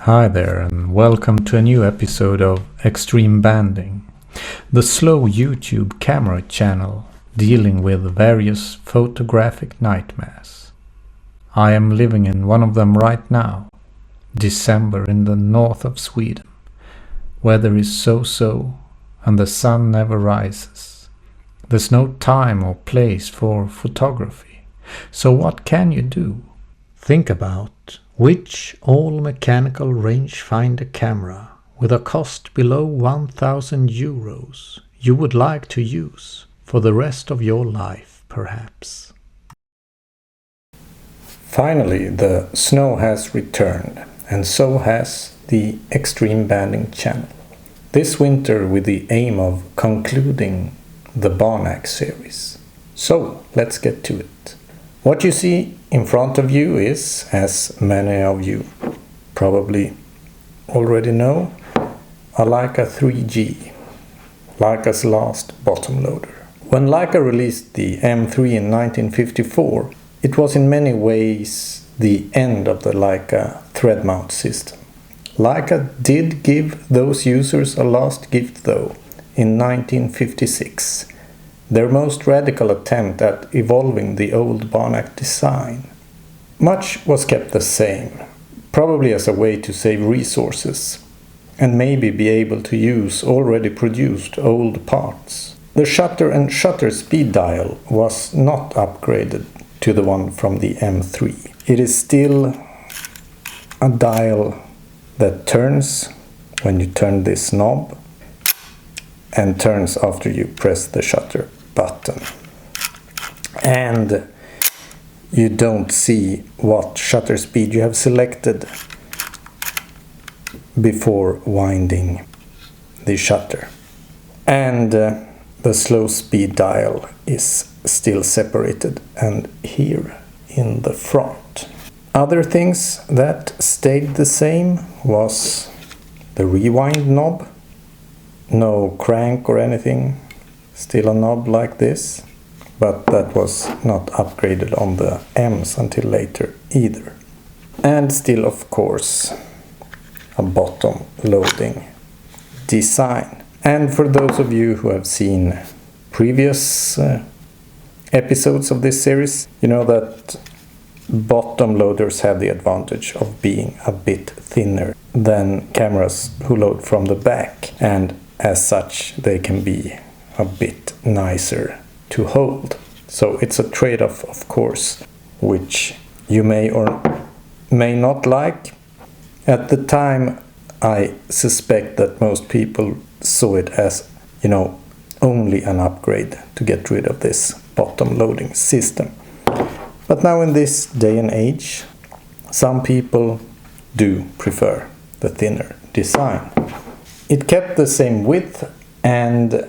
Hi there, and welcome to a new episode of Extreme Banding, the slow YouTube camera channel dealing with various photographic nightmares. I am living in one of them right now, December in the north of Sweden. Weather is so-so, and the sun never rises. There's no time or place for photography, so what can you do? Think about which all-mechanical rangefinder camera with a cost below 1,000 euros you would like to use for the rest of your life, perhaps. Finally, the snow has returned, and so has the Extreme Banding channel. This winter with the aim of concluding the Barnack series. So, let's get to it. What you see in front of you is, as many of you probably already know, a Leica IIIg, Leica's last bottom loader. When Leica released the M3 in 1954, it was in many ways the end of the Leica thread mount system. Leica did give those users a last gift though, in 1956. Their most radical attempt at evolving the old Barnack design. Much was kept the same, probably as a way to save resources, and maybe be able to use already produced old parts. The shutter and shutter speed dial was not upgraded to the one from the M3. It is still a dial that turns when you turn this knob and turns after you press the shutter button. And you don't see what shutter speed you have selected before winding the shutter. And the slow speed dial is still separated and here in the front. Other things that stayed the same was the rewind knob. No crank or anything, still a knob like this, but that was not upgraded on the M's until later either. And still, of course, a bottom loading design. And for those of you who have seen previous episodes of this series, you know that bottom loaders have the advantage of being a bit thinner than cameras who load from the back, and as such they can be a bit nicer to hold. So it's a trade-off, of course, which you may or may not like. At the time, I suspect that most people saw it as, only an upgrade to get rid of this bottom loading system. But now in this day and age, some people do prefer the thinner design. It kept the same width and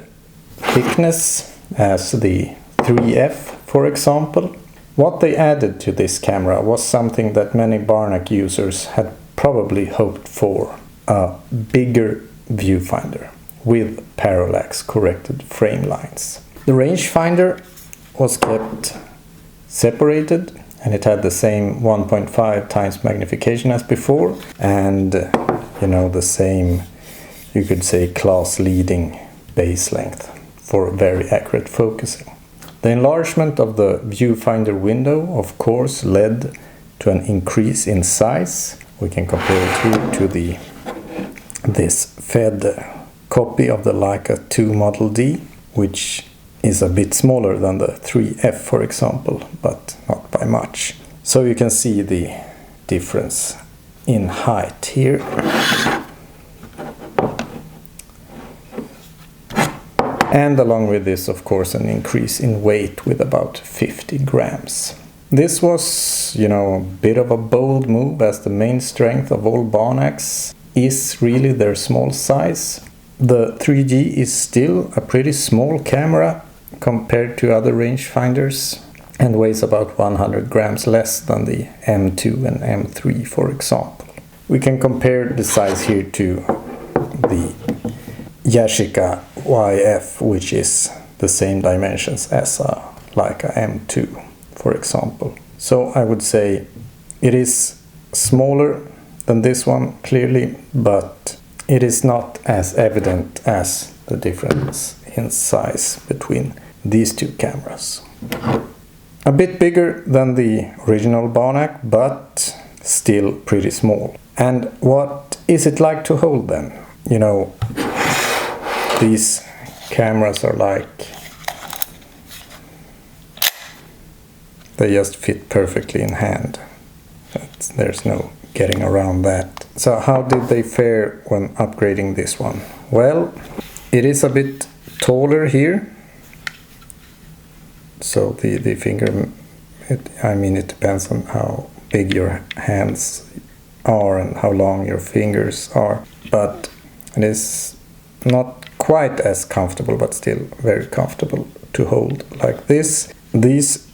thickness as the iiif, for example. What they added to this camera was something that many Barnack users had probably hoped for: a bigger viewfinder with parallax corrected frame lines. The rangefinder was kept separated, and it had the same 1.5 times magnification as before, and the same, you could say, class leading base length for very accurate focusing. The enlargement of the viewfinder window, of course, led to an increase in size. We can compare it here to this fed copy of the Leica II Model D, which is a bit smaller than the iiif, for example, but not by much. So you can see the difference in height here. And along with this, of course, an increase in weight with about 50 grams. This was, a bit of a bold move, as the main strength of all Barnacks is really their small size. The IIIg is still a pretty small camera compared to other rangefinders and weighs about 100 grams less than the M2 and M3, for example. We can compare the size here to the Yashica YF, which is the same dimensions as a Leica M2, for example. So I would say it is smaller than this one, clearly, but it is not as evident as the difference in size between these two cameras. A bit bigger than the original Barnack, but still pretty small. And what is it like to hold then? You know, these cameras are like, they just fit perfectly in hand. There's no getting around that. So how did they fare when upgrading this one? Well, it is a bit taller here. So the finger, it depends on how big your hands are and how long your fingers are. But it is not quite as comfortable, but still very comfortable to hold like this. These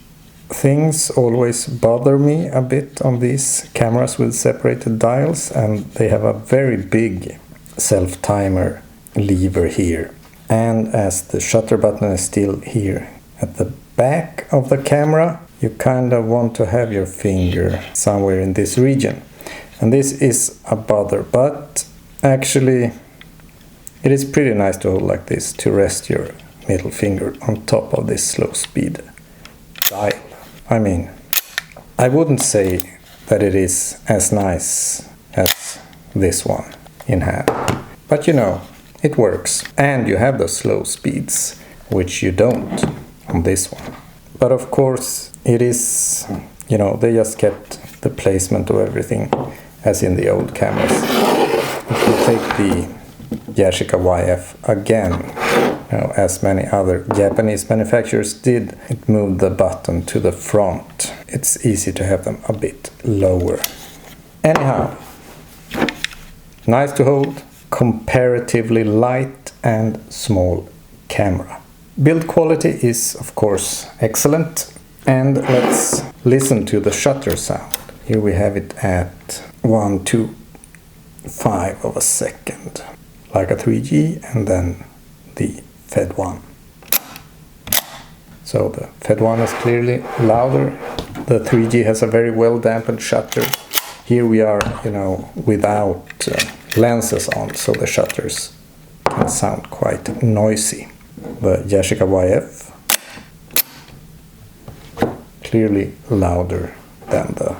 things always bother me a bit on these cameras with separated dials, and they have a very big self-timer lever here. And as the shutter button is still here at the back of the camera, you kind of want to have your finger somewhere in this region. And this is a bother, but actually it is pretty nice to hold like this, to rest your middle finger on top of this slow speed dial. I wouldn't say that it is as nice as this one in hand, but you know, it works. And you have the slow speeds, which you don't on this one. But of course it is, you know, they just kept the placement of everything as in the old cameras. If you take the Yashica YF again, you know, as many other Japanese manufacturers did, it moved the button to the front. It's easy to have them a bit lower. Anyhow, nice to hold, comparatively light and small camera. Build quality is of course excellent, and let's listen to the shutter sound. Here we have it at 1/25 of a second. Leica IIIg and then the Fed one. So the Fed one is clearly louder. The 3G has a very well dampened shutter. Here we are, you know, without lenses on, so the shutters can sound quite noisy. The Yashica YF, clearly louder than the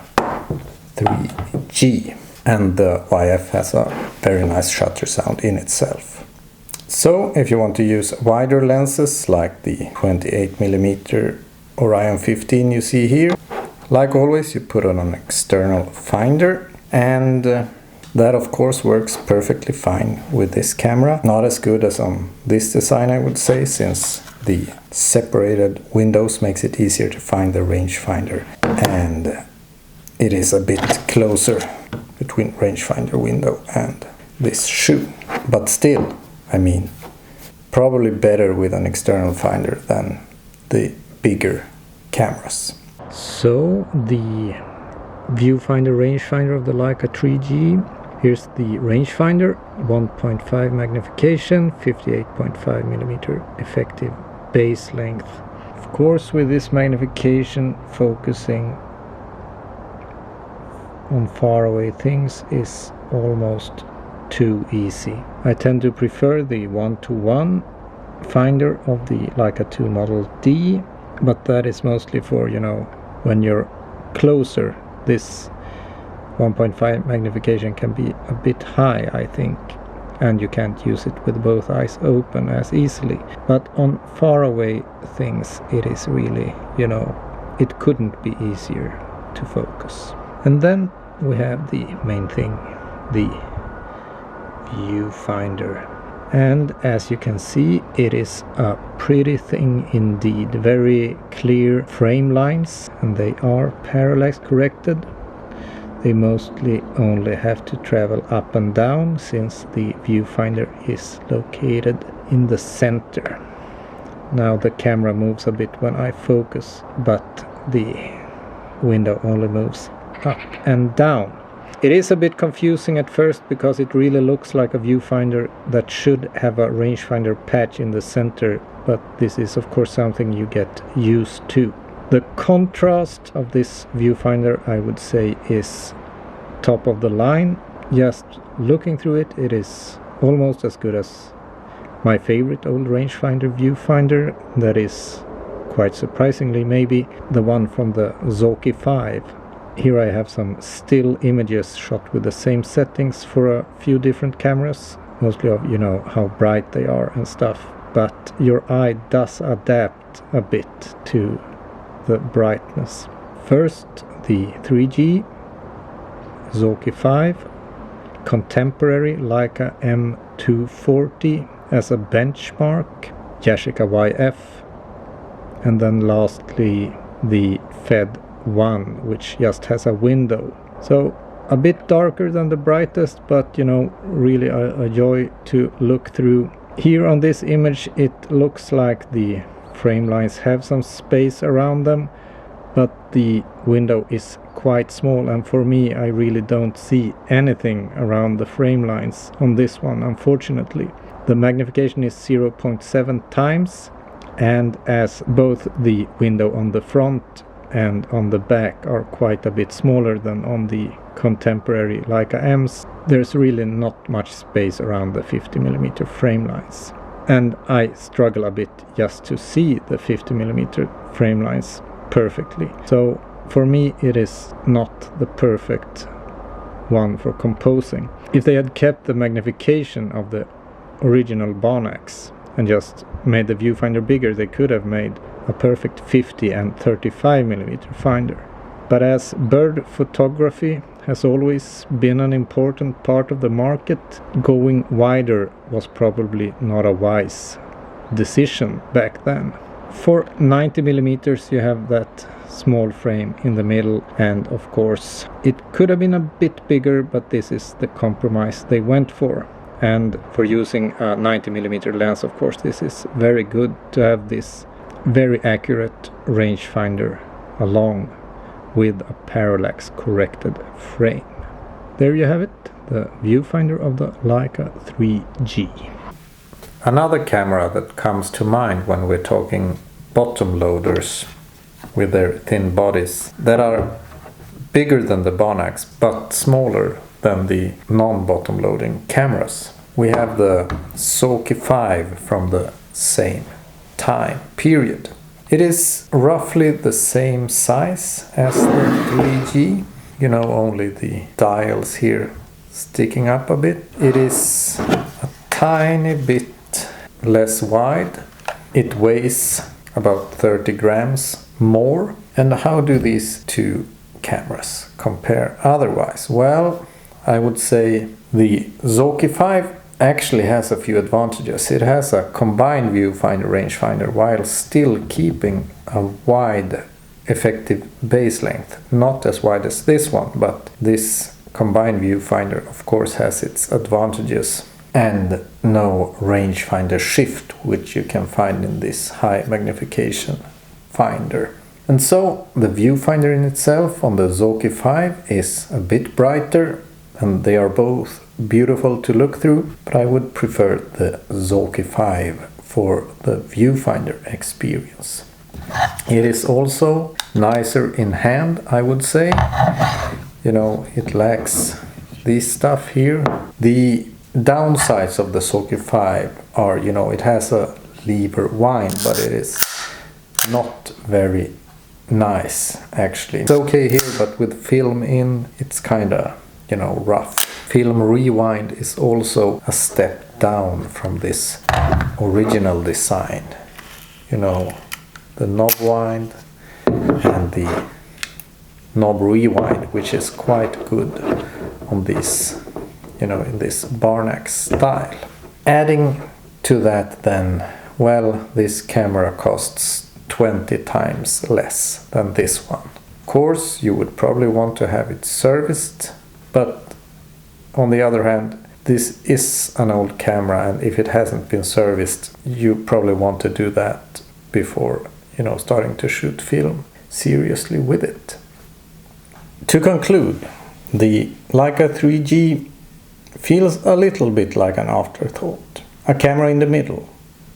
3G. And the YF has a very nice shutter sound in itself. So if you want to use wider lenses like the 28mm Orion 15 you see here, like always you put on an external finder, and that of course works perfectly fine with this camera. Not as good as on this design, I would say, since the separated windows makes it easier to find the rangefinder, and it is a bit closer between rangefinder window and this shoe. But still, probably better with an external finder than the bigger cameras. So the viewfinder rangefinder of the Leica IIIg. Here's the rangefinder, 1.5 magnification, 58.5mm effective base length. Of course, with this magnification, focusing on far away things is almost too easy. I tend to prefer the 1:1 finder of the Leica 2 Model D, but that is mostly for, you know, when you're closer. This 1.5 magnification can be a bit high, I think, and you can't use it with both eyes open as easily. But on far away things, it is really, you know, it couldn't be easier to focus. And then we have the main thing, the viewfinder. And as you can see, it is a pretty thing indeed. Very clear frame lines, and they are parallax corrected. They mostly only have to travel up and down, since the viewfinder is located in the center. Now the camera moves a bit when I focus, but the window only moves up and down. It is a bit confusing at first, because it really looks like a viewfinder that should have a rangefinder patch in the center, but this is of course something you get used to. The contrast of this viewfinder, I would say, is top of the line. Just looking through it, it is almost as good as my favorite old rangefinder viewfinder. That is, quite surprisingly, maybe the one from the Zorki-5. Here I have some still images shot with the same settings for a few different cameras, mostly of, you know, how bright they are and stuff. But your eye does adapt a bit to the brightness. First, the 3G, Zorki-5, contemporary Leica M240 as a benchmark, Yashica YF, and then lastly the Fed 1, which just has a window. So a bit darker than the brightest, but you know, really a joy to look through. Here on this image it looks like the frame lines have some space around them, but the window is quite small, and for me I really don't see anything around the frame lines on this one, unfortunately. The magnification is 0.7 times, and as both the window on the front and on the back are quite a bit smaller than on the contemporary Leica M's, there's really not much space around the 50mm frame lines. And I struggle a bit just to see the 50mm frame lines perfectly. So for me it is not the perfect one for composing. If they had kept the magnification of the original Barnacks and just made the viewfinder bigger, they could have made a perfect 50 and 35mm finder. But as bird photography has always been an important part of the market, going wider was probably not a wise decision back then. For 90mm you have that small frame in the middle, and of course it could have been a bit bigger, but this is the compromise they went for. And for using a 90mm lens, of course, this is very good to have this very accurate rangefinder along with a parallax corrected frame. There you have it, the viewfinder of the Leica IIIg. Another camera that comes to mind when we're talking bottom loaders with their thin bodies that are bigger than the Barnacks but smaller than the non-bottom loading cameras. We have the Zorki-5 from the same time period. It is roughly the same size as the 3G, you know, only the dials here sticking up a bit. It is a tiny bit less wide. It weighs about 30 grams more. And how do these two cameras compare otherwise? Well, I would say the Zorki-5 actually has a few advantages. It has a combined viewfinder rangefinder while still keeping a wide effective base length. Not as wide as this one, but this combined viewfinder of course has its advantages. And no rangefinder shift, which you can find in this high magnification finder. And so the viewfinder in itself on the Zorki-5 is a bit brighter, and they are both beautiful to look through, but I would prefer the Zorki-5 for the viewfinder experience. It is also nicer in hand, I would say. You know, it lacks this stuff here. The downsides of the Zorki-5 are, you know, it has a lever wind, but it is not very nice actually. It's okay here, but with film in, it's kinda, you know, rough. Film rewind is also a step down from this original design. You know, the knob wind and the knob rewind, which is quite good on this, you know, in this Barnack style. Adding to that then, well, this camera costs 20 times less than this one. Of course, you would probably want to have it serviced, but on the other hand, this is an old camera, and if it hasn't been serviced, you probably want to do that before, you know, starting to shoot film seriously with it. To conclude, the Leica IIIg feels a little bit like an afterthought. A camera in the middle,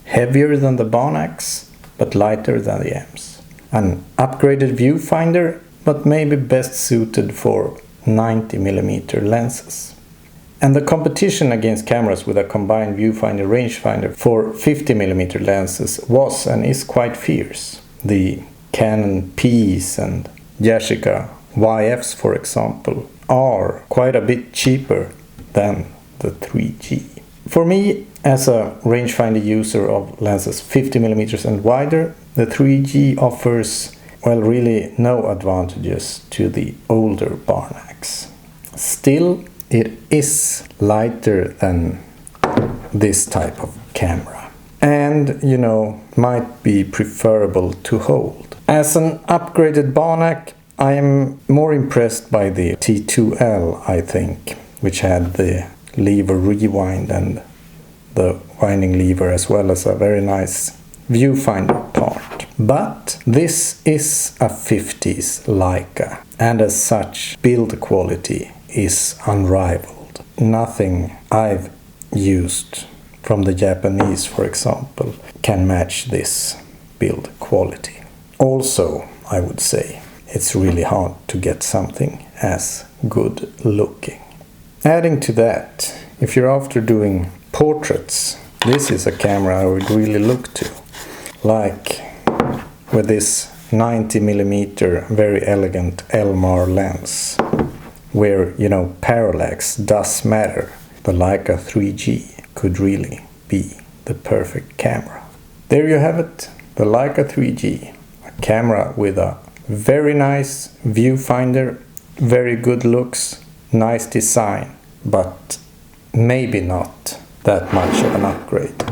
heavier than the Barnacks, but lighter than the M's. An upgraded viewfinder, but maybe best suited for 90mm lenses. And the competition against cameras with a combined viewfinder rangefinder for 50mm lenses was and is quite fierce. The Canon P's and Yashica YFs, for example, are quite a bit cheaper than the 3G. For me, as a rangefinder user of lenses 50mm and wider, the 3G offers, well, really no advantages to the older Barnacks. Still, it is lighter than this type of camera and, you know, might be preferable to hold. As an upgraded Barnack, I am more impressed by the T2L, I think, which had the lever rewind and the winding lever, as well as a very nice viewfinder part. But this is a 50s Leica, and as such, build quality is unrivaled. Nothing I've used from the Japanese, for example, can match this build quality. Also, I would say, it's really hard to get something as good looking. Adding to that, if you're after doing portraits, this is a camera I would really look to. Like with this 90mm very elegant Elmar lens, where, you know, parallax does matter. The Leica 3G could really be the perfect camera. There you have it, the Leica 3G, a camera with a very nice viewfinder, very good looks, nice design, but maybe not that much of an upgrade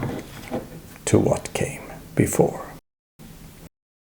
to what came before.